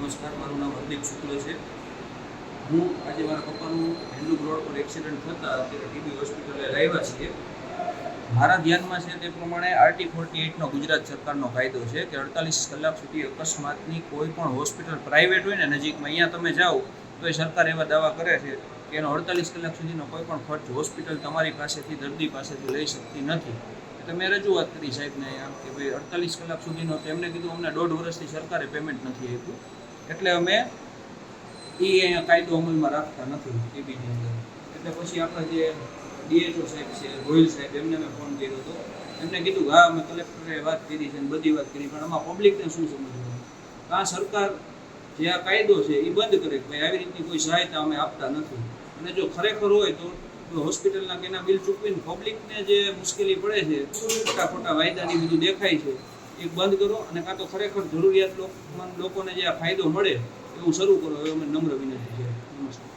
નમસ્કાર, મારું નામ હરદીપ શુક્લ છે. હું આજે મારા પપ્પાનું હેન્ડલુક રોડ પર એક્સિડન્ટ થતાં અત્યારે ટીબી હોસ્પિટલે લાવ્યા છીએ. મારા ધ્યાનમાં છે તે પ્રમાણે આરટી 48નો ગુજરાત સરકારનો કાયદો છે કે 48 કલાક સુધી અકસ્માતની કોઈ પણ હોસ્પિટલ પ્રાઇવેટ હોય ને નજીકમાં, અહીંયા તમે જાઓ તો એ સરકાર એવા દાવા કરે છે કે એનો 48 કલાક સુધીનો કોઈ પણ ખર્ચ હોસ્પિટલ તમારી પાસેથી દર્દી પાસેથી લઈ શકતી નથી. તો મેં રજૂઆત કરી સાહેબને અહીંયા કે ભાઈ 48 કલાક સુધીનો, તો એમને કીધું અમને 1.5 વર્ષથી સરકારે પેમેન્ટ નથી આપ્યું, એટલે અમે અહીંયા કાયદો અમલમાં રાખતા નથી ટીબીની અંદર. એટલે પછી આપણા જે ડીએચઓ સાહેબ છે, ગોહિલ સાહેબ, એમને મેં ફોન કર્યો હતો. એમને કીધું હા અમે કલેક્ટરે વાત કરી છે, બધી વાત કરી, પણ આમાં પબ્લિકને શું સમજવું? આ સરકાર જે આ કાયદો છે એ બંધ કરે કે ભાઈ આવી રીતની કોઈ સહાયતા અમે આપતા નથી. અને જો ખરેખર હોય તો હોસ્પિટલના કેના બિલ ચૂકવીને પબ્લિકને જે મુશ્કેલી પડે છે, ખોટા વાયદાની બધું દેખાય છે, એ બંધ કરો. અને કાં તો ખરેખર જરૂરિયાત લોકોને જે આ ફાયદો મળે એવું શરૂ કરો, એ અમે નમ્ર વિનંતી છે. નમસ્કાર.